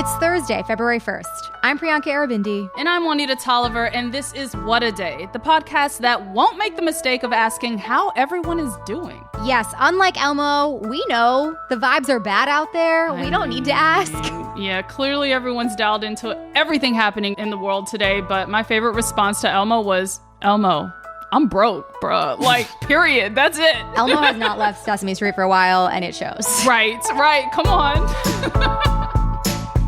It's Thursday, February 1st. I'm Priyanka Arabindi. And I'm Juanita Tolliver, and this is What a Day, the podcast that won't make the mistake of asking how everyone is doing. Yes, unlike Elmo, we know the vibes are bad out there. We don't need to ask. Yeah, clearly everyone's dialed into everything happening in the world today, but my favorite response to Elmo was, Elmo, I'm broke, bruh. Like, period. That's it. Elmo has not left Sesame Street for a while, and it shows. Right. Come on.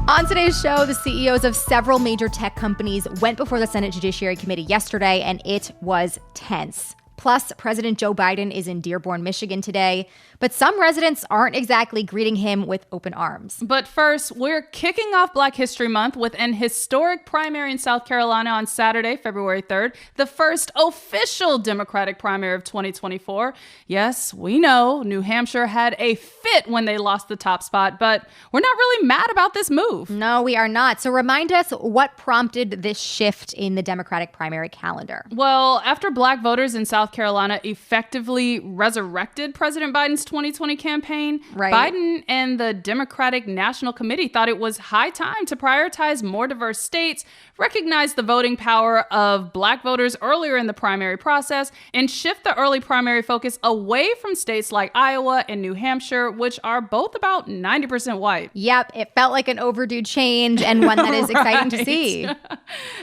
On today's show, the CEOs of several major tech companies went before the Senate Judiciary Committee yesterday, and it was tense. Plus, President Joe Biden is in Dearborn, Michigan today, but some residents aren't exactly greeting him with open arms. But first, we're kicking off Black History Month with an historic primary in South Carolina on Saturday, February 3rd, the first official Democratic primary of 2024. Yes, we know New Hampshire had a fit when they lost the top spot, but we're not really mad about this move. No, we are not. So remind us what prompted this shift in the Democratic primary calendar. Well, after Black voters in South Carolina effectively resurrected President Biden's 2020 campaign, right, Biden and the Democratic National Committee thought it was high time to prioritize more diverse states, recognize the voting power of Black voters earlier in the primary process, and shift the early primary focus away from states like Iowa and New Hampshire, which are both about 90% white. Yep, it felt like an overdue change and one that is exciting to see.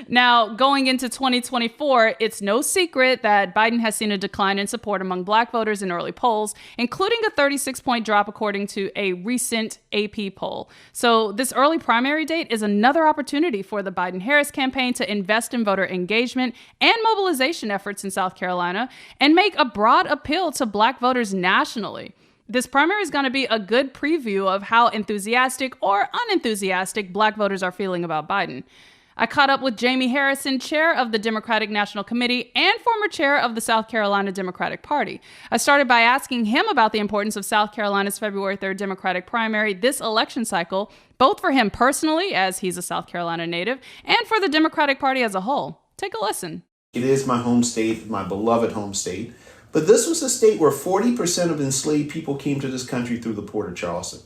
Now, going into 2024, it's no secret that Biden has seen a decline in support among Black voters in early polls, including a 36-point drop according to a recent AP poll. So this early primary date is another opportunity for the Biden-Harris campaign to invest in voter engagement and mobilization efforts in South Carolina and make a broad appeal to Black voters nationally. This primary is going to be a good preview of how enthusiastic or unenthusiastic Black voters are feeling about Biden. I caught up with Jaime Harrison, chair of the Democratic National Committee and former chair of the South Carolina Democratic Party. I started by asking him about the importance of South Carolina's February 3rd Democratic primary this election cycle, both for him personally, as he's a South Carolina native, and for the Democratic Party as a whole. Take a listen. It is my home state, my beloved home state. But this was a state where 40% of enslaved people came to this country through the Port of Charleston.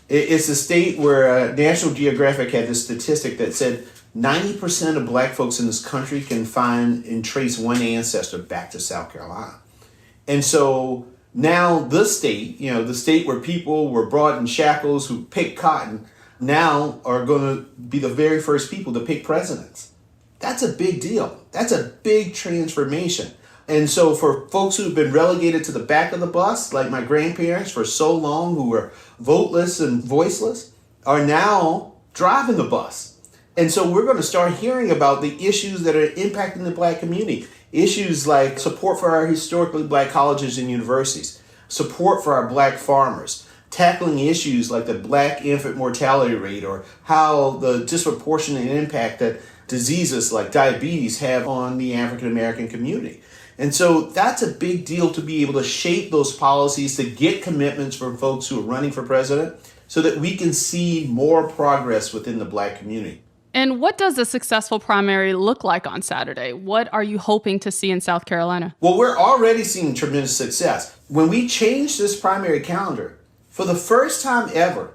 It's a state where National Geographic had this statistic that said 90% of Black folks in this country can find and trace one ancestor back to South Carolina. And so now this state, the state where people were brought in shackles who picked cotton, now are going to be the very first people to pick presidents. That's a big deal. That's a big transformation. And so for folks who've been relegated to the back of the bus, like my grandparents for so long, who were voteless and voiceless, are now driving the bus. And so we're going to start hearing about the issues that are impacting the Black community. Issues like support for our historically Black colleges and universities, support for our Black farmers, tackling issues like the Black infant mortality rate or how the disproportionate impact that diseases like diabetes have on the African American community. And so that's a big deal to be able to shape those policies, to get commitments from folks who are running for president so that we can see more progress within the Black community. And what does a successful primary look like on Saturday? What are you hoping to see in South Carolina? Well, we're already seeing tremendous success. When we changed this primary calendar, for the first time ever,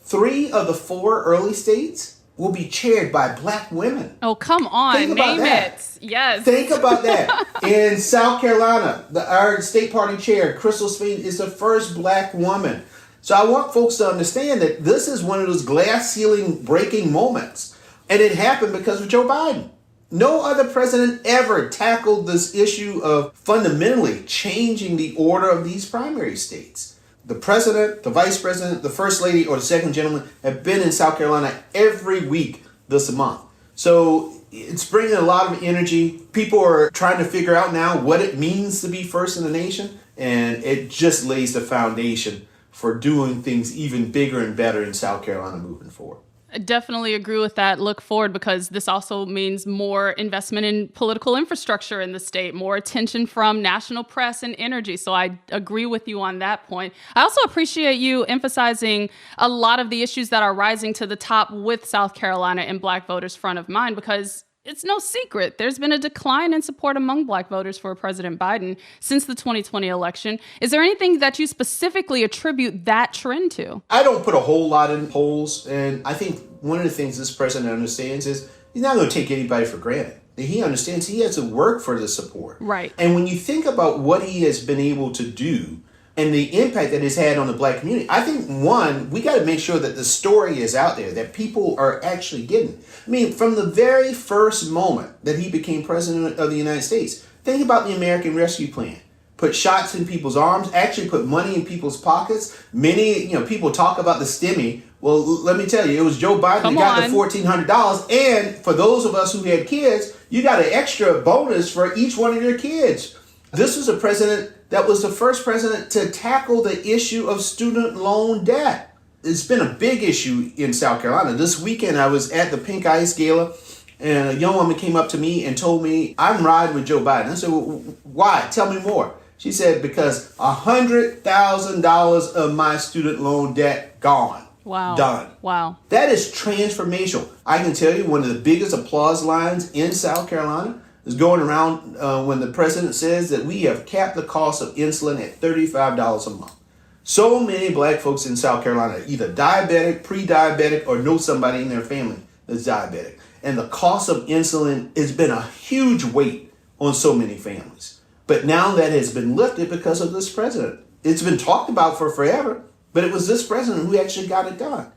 3 of the 4 early states will be chaired by Black women. Oh, come on. Name it. Yes. Think about that. In South Carolina, our state party chair, Crystal Spade, is the first Black woman. So I want folks to understand that this is one of those glass ceiling breaking moments. And it happened because of Joe Biden. No other president ever tackled this issue of fundamentally changing the order of these primary states. The president, the vice president, the first lady, or the second gentleman have been in South Carolina every week this month. So it's bringing a lot of energy. People are trying to figure out now what it means to be first in the nation. And it just lays the foundation for doing things even bigger and better in South Carolina moving forward. I definitely agree with that. Look forward, because this also means more investment in political infrastructure in the state, more attention from national press and energy. So I agree with you on that point. I also appreciate you emphasizing a lot of the issues that are rising to the top with South Carolina and Black voters front of mind, because It's no secret. There's been a decline in support among Black voters for President Biden since the 2020 election. Is there anything that you specifically attribute that trend to? I don't put a whole lot in polls. And I think one of the things this president understands is he's not going to take anybody for granted. He understands he has to work for the support. Right. And when you think about what he has been able to do and the impact that it's had on the Black community, I think, one, we got to make sure that the story is out there, that people are actually getting. I mean, from the very first moment that he became president of the United States, think about the American Rescue Plan. Put shots in people's arms, actually put money in people's pockets. Many, people talk about the STEMI. Well, let me tell you, it was Joe Biden that got the $1,400. And for those of us who had kids, you got an extra bonus for each one of your kids. This was a president that was the first president to tackle the issue of student loan debt. It's been a big issue in South Carolina. This weekend, I was at the Pink Ice Gala, and a young woman came up to me and told me, I'm riding with Joe Biden. I said, well, why? Tell me more. She said, because $100,000 of my student loan debt gone. Wow. Done. Wow. That is transformational. I can tell you one of the biggest applause lines in South Carolina is going around when the president says that we have capped the cost of insulin at $35 a month. So many Black folks in South Carolina are either diabetic, pre-diabetic, or know somebody in their family that's diabetic. And the cost of insulin has been a huge weight on so many families. But now that has been lifted because of this president. It's been talked about for forever, but it was this president who actually got it done.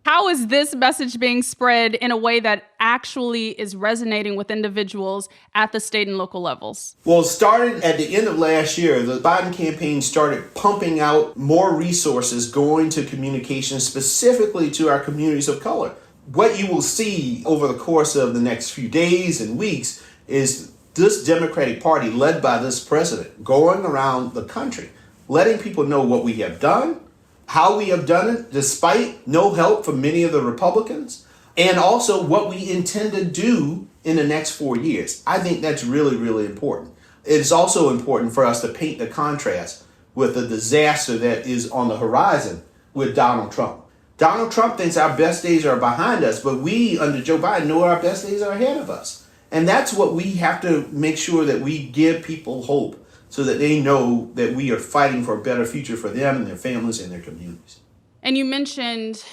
How is this message being spread in a way that actually is resonating with individuals at the state and local levels? Well, it started at the end of last year. The Biden campaign started pumping out more resources going to communication, specifically to our communities of color. What you will see over the course of the next few days and weeks is this Democratic Party led by this president going around the country, letting people know what we have done, how we have done it, despite no help from many of the Republicans, and also what we intend to do in the next 4 years. I think that's really, really important. It's also important for us to paint the contrast with the disaster that is on the horizon with Donald Trump. Donald Trump thinks our best days are behind us, but we, under Joe Biden, know our best days are ahead of us. And that's what we have to make sure that we give people hope so that they know that we are fighting for a better future for them and their families and their communities. And you mentioned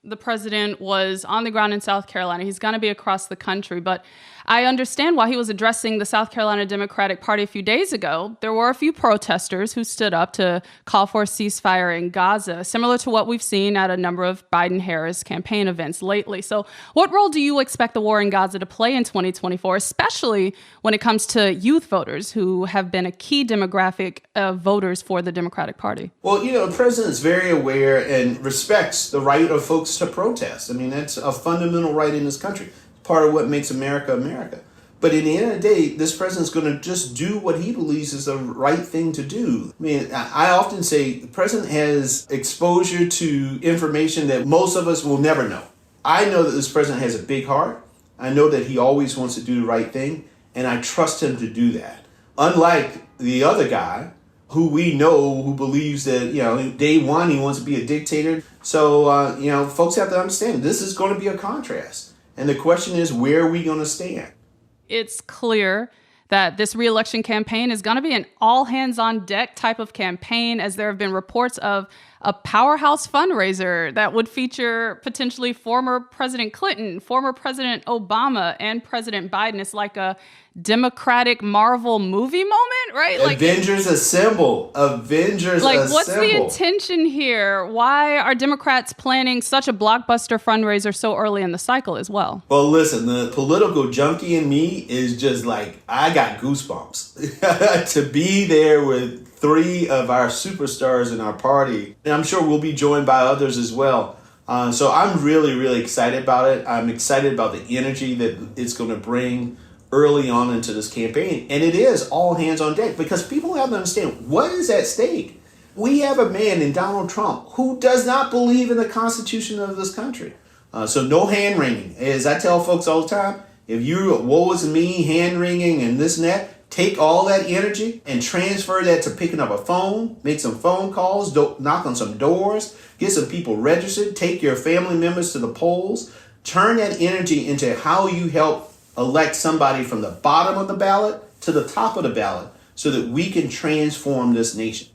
the president was on the ground in South Carolina. He's going to be across the country, but I understand while he was addressing the South Carolina Democratic Party a few days ago, there were a few protesters who stood up to call for a ceasefire in Gaza, similar to what we've seen at a number of Biden-Harris campaign events lately. So what role do you expect the war in Gaza to play in 2024, especially when it comes to youth voters who have been a key demographic of voters for the Democratic Party? Well, the president is very aware and respects the right of folks to protest. I mean, that's a fundamental right in this country. Part of what makes America America. But in the end of the day, this president's going to just do what he believes is the right thing to do. I mean, I often say the president has exposure to information that most of us will never know. I know that this president has a big heart. I know that he always wants to do the right thing, and I trust him to do that. Unlike the other guy, who we know, who believes that, day one, he wants to be a dictator. So, folks have to understand this is going to be a contrast. And the question is, where are we going to stand? It's clear that this re-election campaign is going to be an all-hands-on-deck type of campaign, as there have been reports of a powerhouse fundraiser that would feature potentially former President Clinton, former President Obama, and President Biden. It's like a Democratic Marvel movie moment, right? Avengers Assemble. Avengers Assemble. What's the intention here? Why are Democrats planning such a blockbuster fundraiser so early in the cycle as well? Well, listen, the political junkie in me is just like, I got goosebumps to be there with three of our superstars in our party. And I'm sure we'll be joined by others as well. So I'm really, really excited about it. I'm excited about the energy that it's going to bring early on into this campaign. And it is all hands on deck because people have to understand what is at stake. We have a man in Donald Trump who does not believe in the Constitution of this country. So no hand wringing. As I tell folks all the time, if you're woe is me, hand wringing and this and that, take all that energy and transfer that to picking up a phone, make some phone calls, knock on some doors, get some people registered, take your family members to the polls, turn that energy into how you help elect somebody from the bottom of the ballot to the top of the ballot so that we can transform this nation.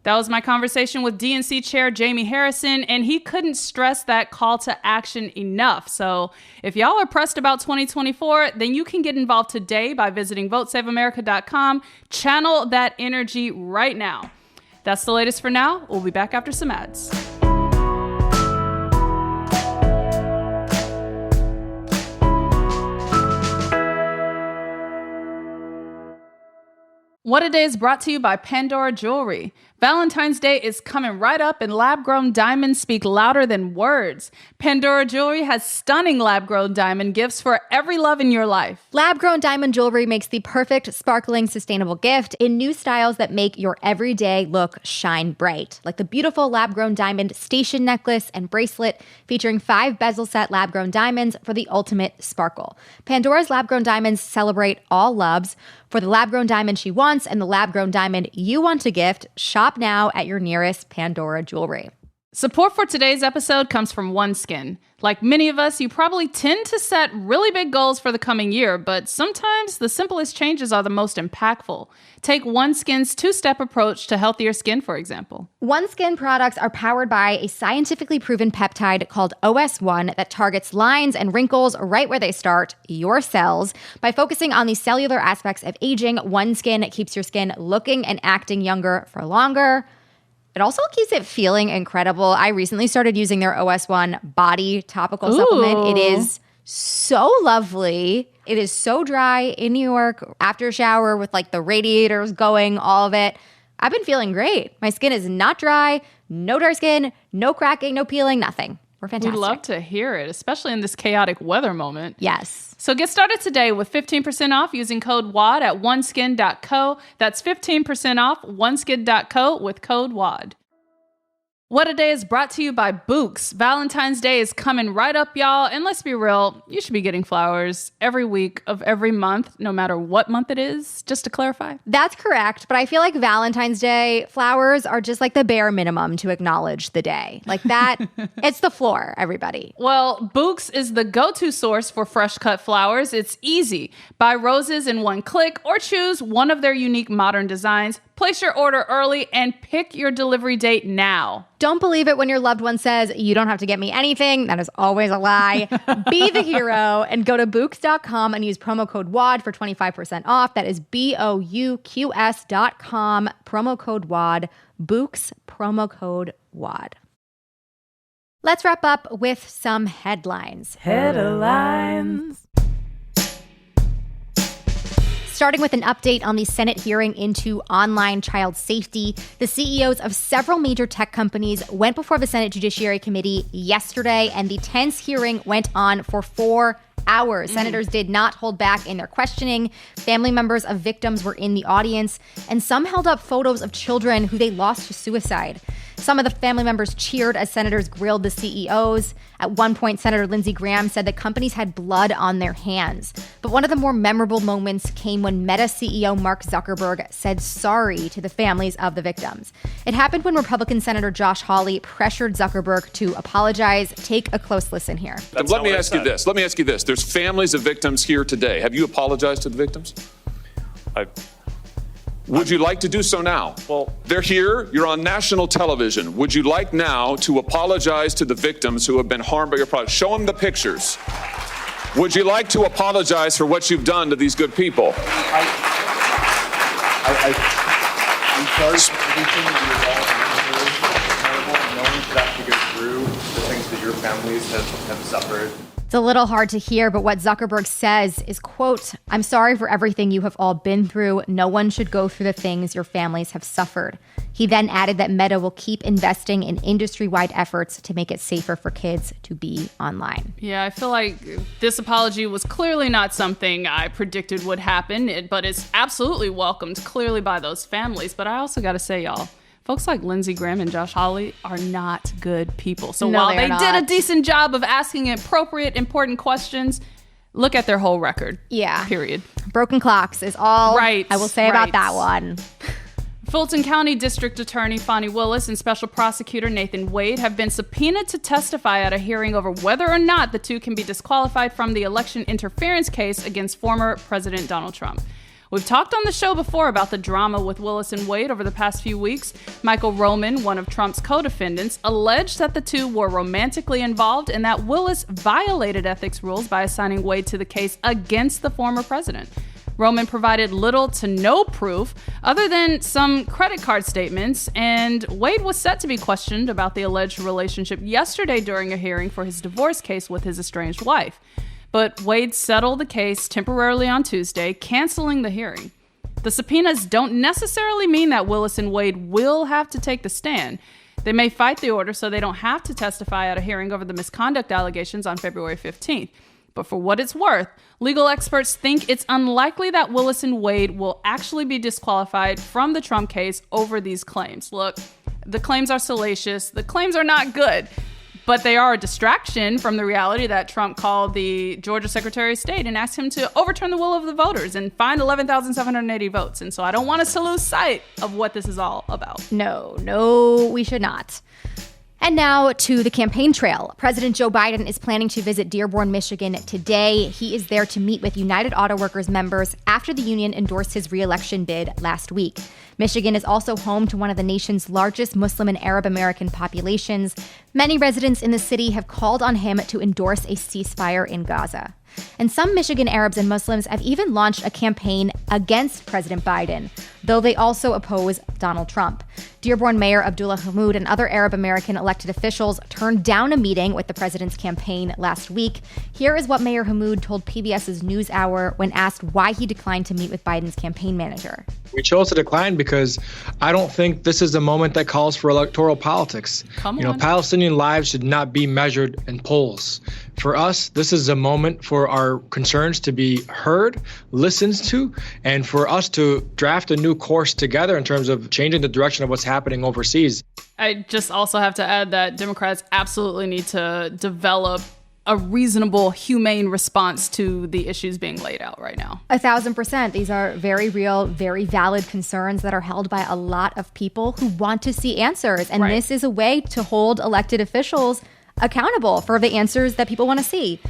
That was my conversation with DNC Chair Jaime Harrison, and he couldn't stress that call to action enough. So if y'all are pressed about 2024, then you can get involved today by visiting votesaveamerica.com. Channel that energy right now. That's the latest for now. We'll be back after some ads. What A Day is brought to you by Pandora Jewelry. Valentine's Day is coming right up, and lab-grown diamonds speak louder than words. Pandora Jewelry has stunning lab-grown diamond gifts for every love in your life. Lab-grown diamond jewelry makes the perfect, sparkling, sustainable gift in new styles that make your everyday look shine bright. Like the beautiful lab-grown diamond station necklace and bracelet featuring 5 bezel-set lab-grown diamonds for the ultimate sparkle. Pandora's lab-grown diamonds celebrate all loves. For the lab-grown diamond she wants and the lab-grown diamond you want to gift, shop now at your nearest Pandora Jewelry. Support for today's episode comes from OneSkin. Like many of us, you probably tend to set really big goals for the coming year, but sometimes the simplest changes are the most impactful. Take OneSkin's 2-step approach to healthier skin, for example. OneSkin products are powered by a scientifically proven peptide called OS1 that targets lines and wrinkles right where they start, your cells. By focusing on the cellular aspects of aging, OneSkin keeps your skin looking and acting younger for longer. It also keeps it feeling incredible. I recently started using their OS1 body topical supplement. It is so lovely. It is so dry in New York after shower with like the radiators going, all of it. I've been feeling great. My skin is not dry, no dry skin, no cracking, no peeling, nothing. We're fantastic. We'd love to hear it, especially in this chaotic weather moment. Yes. So get started today with 15% off using code WAD at oneskin.co. That's 15% off oneskin.co with code WAD. What A Day is brought to you by Books. Valentine's Day is coming right up, y'all. And let's be real, you should be getting flowers every week of every month, no matter what month it is, just to clarify. That's correct. But I feel like Valentine's Day flowers are just like the bare minimum to acknowledge the day. Like that, it's the floor, everybody. Well, Books is the go-to source for fresh cut flowers. It's easy. Buy roses in one click or choose one of their unique modern designs. Place your order early and pick your delivery date now. Don't believe it when your loved one says, you don't have to get me anything. That is always a lie. Be the hero and go to Books.com and use promo code WAD for 25% off. That is BOUQS.com, promo code WAD, Books, promo code WAD. Let's wrap up with some headlines. Headlines. Starting with an update on the Senate hearing into online child safety, the CEOs of several major tech companies went before the Senate Judiciary Committee yesterday, and the tense hearing went on for 4 hours. Senators did not hold back in their questioning. Family members of victims were in the audience, and some held up photos of children who they lost to suicide. Some of the family members cheered as senators grilled the CEOs. At one point, Senator Lindsey Graham said that companies had blood on their hands. But one of the more memorable moments came when Meta CEO Mark Zuckerberg said sorry to the families of the victims. It happened when Republican Senator Josh Hawley pressured Zuckerberg to apologize. Take a close listen here. Let me ask you this. There's families of victims here today. Have you apologized to the victims? Would you like to do so now? Well, they're here. You're on national television. Would you like now to apologize to the victims who have been harmed by your product? Show them the pictures. Would you like to apologize for what you've done to these good people? I'm sorry for everything that you've all been through. No one should have to go through the things that your families have suffered. It's a little hard to hear, but what Zuckerberg says is, quote, "I'm sorry for everything you have all been through. No one should go through the things your families have suffered." He then added that Meta will keep investing in industry-wide efforts to make it safer for kids to be online. Yeah, I feel like this apology was clearly not something I predicted would happen, but it's absolutely welcomed clearly by those families. But I also got to say, y'all, folks like Lindsey Graham and Josh Hawley are not good people. So while they did a decent job of asking appropriate, important questions, look at their whole record. Yeah. Period. Broken clocks is all right, I will say about that one. Fulton County District Attorney Fani Willis and Special Prosecutor Nathan Wade have been subpoenaed to testify at a hearing over whether or not the two can be disqualified from the election interference case against former President Donald Trump. We've talked on the show before about the drama with Willis and Wade over the past few weeks. Michael Roman, one of Trump's co-defendants, alleged that the two were romantically involved and that Willis violated ethics rules by assigning Wade to the case against the former president. Roman provided little to no proof other than some credit card statements, and Wade was set to be questioned about the alleged relationship yesterday during a hearing for his divorce case with his estranged wife. But Wade settled the case temporarily on Tuesday, canceling the hearing. The subpoenas don't necessarily mean that Willis and Wade will have to take the stand. They may fight the order so they don't have to testify at a hearing over the misconduct allegations on February 15th. But for what it's worth, legal experts think it's unlikely that Willis and Wade will actually be disqualified from the Trump case over these claims. Look, the claims are salacious. The claims are not good, but they are a distraction from the reality that Trump called the Georgia Secretary of State and asked him to overturn the will of the voters and find 11,780 votes. And so I don't want us to lose sight of what this is all about. No, we should not. And now to the campaign trail. President Joe Biden is planning to visit Dearborn, Michigan today. He is there to meet with United Auto Workers members after the union endorsed his re-election bid last week. Michigan is also home to one of the nation's largest Muslim and Arab American populations. Many residents in the city have called on him to endorse a ceasefire in Gaza. And some Michigan Arabs and Muslims have even launched a campaign against President Biden, though they also oppose Donald Trump. Dearborn Mayor Abdullah Hammoud and other Arab American elected officials turned down a meeting with the president's campaign last week. Here is what Mayor Hammoud told PBS's NewsHour when asked why he declined to meet with Biden's campaign manager. We chose to decline because I don't think this is a moment that calls for electoral politics. Palestinian lives should not be measured in polls. For us, this is a moment for our concerns to be heard, listened to, and for us to draft a new course together in terms of changing the direction of what's happening overseas. I just also have to add that Democrats absolutely need to develop a reasonable, humane response to the issues being laid out right now. 1,000%. These are very real, very valid concerns that are held by a lot of people who want to see answers. And This is a way to hold elected officials accountable for the answers that people want to see.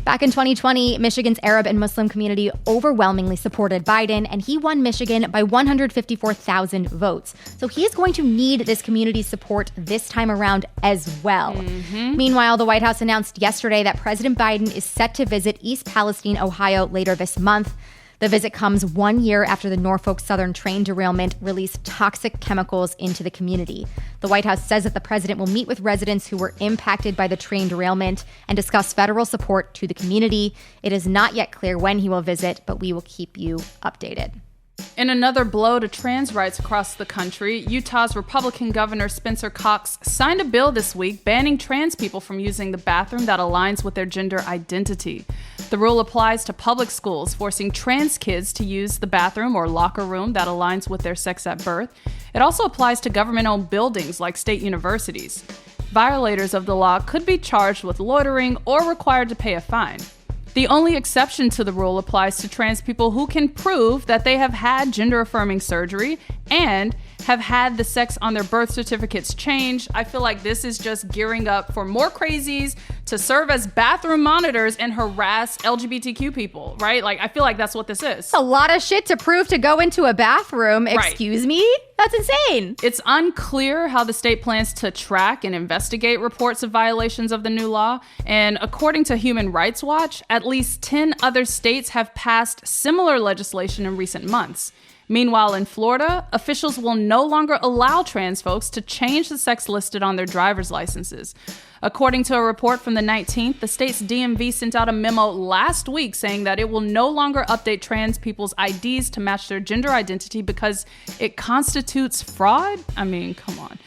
Back in 2020, Michigan's Arab and Muslim community overwhelmingly supported Biden, and he won Michigan by 154,000 votes. So he is going to need this community's support this time around as well. Meanwhile, the White House announced yesterday that President Biden is set to visit East Palestine, Ohio later this month. The visit comes 1 year after the Norfolk Southern train derailment released toxic chemicals into the community. The White House says that the president will meet with residents who were impacted by the train derailment and discuss federal support to the community. It is not yet clear when he will visit, but we will keep you updated. In another blow to trans rights across the country, Utah's Republican Governor Spencer Cox signed a bill this week banning trans people from using the bathroom that aligns with their gender identity. The rule applies to public schools, forcing trans kids to use the bathroom or locker room that aligns with their sex at birth. It also applies to government-owned buildings like state universities. Violators of the law could be charged with loitering or required to pay a fine. The only exception to the rule applies to trans people who can prove that they have had gender-affirming surgery and have had the sex on their birth certificates changed. I feel like this is just gearing up for more crazies to serve as bathroom monitors and harass LGBTQ people, right? Like, I feel like that's what this is. A lot of shit to prove to go into a bathroom. Excuse me? That's insane. It's unclear how the state plans to track and investigate reports of violations of the new law. And according to Human Rights Watch, at least 10 other states have passed similar legislation in recent months. Meanwhile, in Florida, officials will no longer allow trans folks to change the sex listed on their driver's licenses. According to a report from the 19th, the state's DMV sent out a memo last week saying that it will no longer update trans people's IDs to match their gender identity because it constitutes fraud. I mean, come on.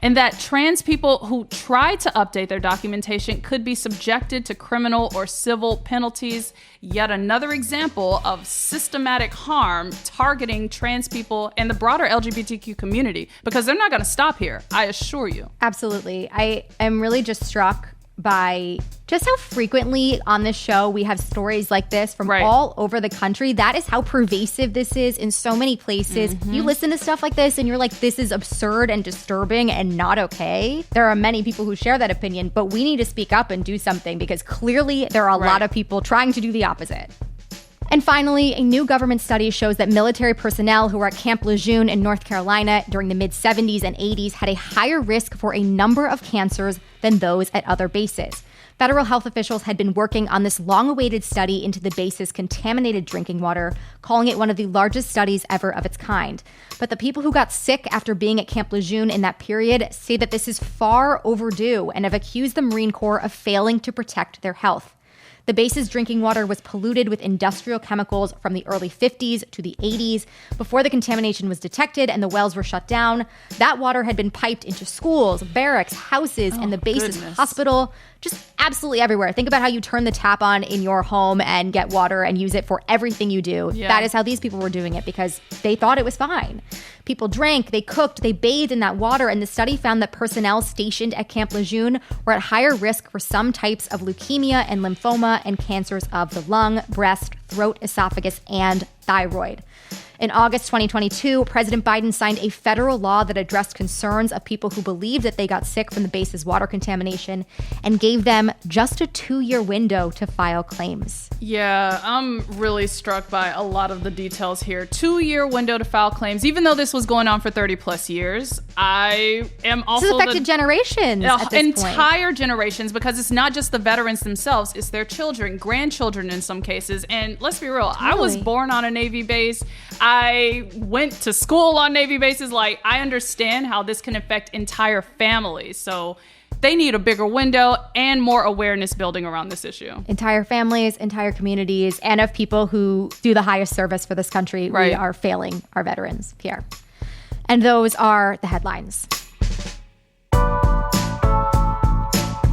And that trans people who try to update their documentation could be subjected to criminal or civil penalties. Yet another example of systematic harm targeting trans people and the broader LGBTQ community, because they're not going to stop here, I assure you. Absolutely. I am really just struck by just how frequently on this show we have stories like this from all over the country. That is how pervasive this is in so many places. You listen to stuff like this and you're like, this is absurd and disturbing and not okay. There are many people who share that opinion, but we need to speak up and do something because clearly there are a lot of people trying to do the opposite. And finally, a new government study shows that military personnel who were at Camp Leun in North Carolina during the mid-70s and 80s had a higher risk for a number of cancers than those at other bases. Federal health officials had been working on this long-awaited study into the base's contaminated drinking water, calling it one of the largest studies ever of its kind. But the people who got sick after being at Camp Leun in that period say that this is far overdue and have accused the Marine Corps of failing to protect their health. The base's drinking water was polluted with industrial chemicals from the early 50s to the 80s. Before the contamination was detected and the wells were shut down, that water had been piped into schools, barracks, houses, and the base's hospital, just absolutely everywhere. Think about how you turn the tap on in your home and get water and use it for everything you do. Yeah. That is how these people were doing it because they thought it was fine. People drank, they cooked, they bathed in that water, and the study found that personnel stationed at Camp Leun were at higher risk for some types of leukemia and lymphoma and cancers of the lung, breast, throat, esophagus, and thyroid. In August 2022, President Biden signed a federal law that addressed concerns of people who believed that they got sick from the base's water contamination and gave them just a 2-year window to file claims. Yeah, I'm really struck by a lot of the details here. 2-year window to file claims. Even though this was going on for 30 plus years, I am also this has affected generations at this entire point. Generations, because it's not just the veterans themselves, it's their children, grandchildren in some cases. And let's be real, I was born on a Navy base. I went to school on Navy bases. Like, I understand how this can affect entire families. So they need a bigger window and more awareness building around this issue. Entire families, entire communities, and of people who do the highest service for this country. We are failing our veterans here. And those are the headlines.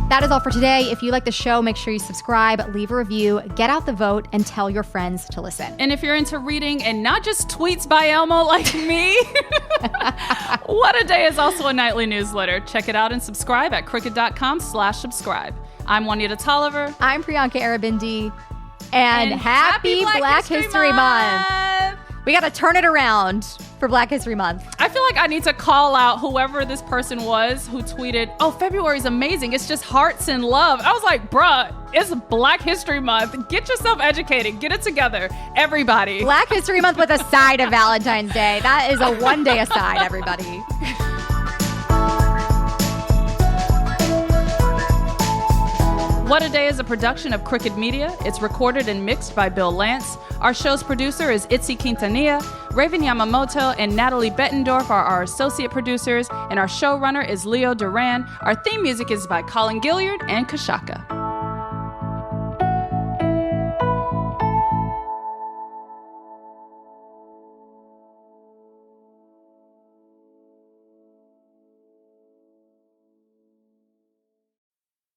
That is all for today. If you like the show, make sure you subscribe, leave a review, get out the vote, and tell your friends to listen. And if you're into reading and not just tweets by Elmo like me, What a Day is also a nightly newsletter. Check it out and subscribe at crooked.com/subscribe. I'm Juanita Tolliver. I'm Priyanka Arabindi. And happy Black History Month. We got to turn it around for Black History Month. I feel like I need to call out whoever this person was who tweeted, "Oh, February is amazing. It's just hearts and love." I was like, bruh, it's Black History Month. Get yourself educated. Get it together. Everybody. Black History Month with a side of Valentine's Day. That is a one-day aside, everybody. What a Day is a production of Crooked Media. It's recorded and mixed by Bill Lance. Our show's producer is Itzi Quintanilla. Raven Yamamoto and Natalie Bettendorf are our associate producers, and our showrunner is Leo Duran. Our theme music is by Colin Gilliard and Kashaka.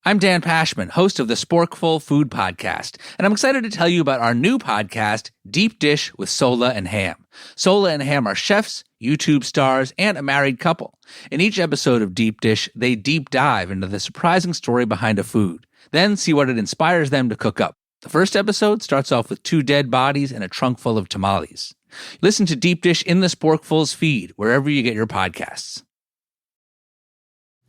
I'm Dan Pashman, host of the Sporkful Food Podcast, and I'm excited to tell you about our new podcast, Deep Dish with Sola and Ham. Sola and Ham are chefs, YouTube stars, and a married couple. In each episode of Deep Dish, they deep dive into the surprising story behind a food, then see what it inspires them to cook up. The first episode starts off with 2 dead bodies and a trunk full of tamales. Listen to Deep Dish in the Sporkfuls feed, wherever you get your podcasts.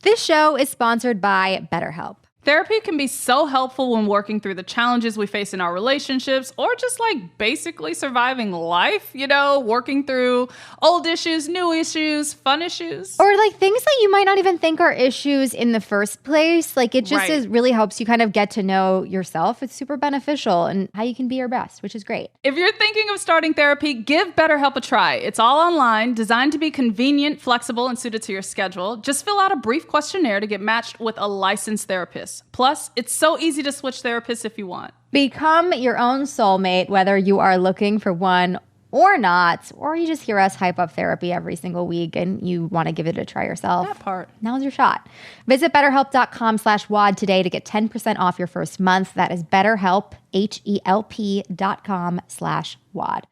This show is sponsored by BetterHelp. Therapy can be so helpful when working through the challenges we face in our relationships or just like basically surviving life, you know, working through old issues, new issues, fun issues. Or like things that you might not even think are issues in the first place. Like it just really helps you kind of get to know yourself. It's super beneficial and how you can be your best, which is great. If you're thinking of starting therapy, give BetterHelp a try. It's all online, designed to be convenient, flexible, and suited to your schedule. Just fill out a brief questionnaire to get matched with a licensed therapist. Plus, it's so easy to switch therapists if you want. Become your own soulmate, whether you are looking for one or not, or you just hear us hype up therapy every single week and you want to give it a try yourself. That part. Now's your shot. Visit BetterHelp.com/WAD today to get 10% off your first month. That is BetterHelp, HELP.com/WAD.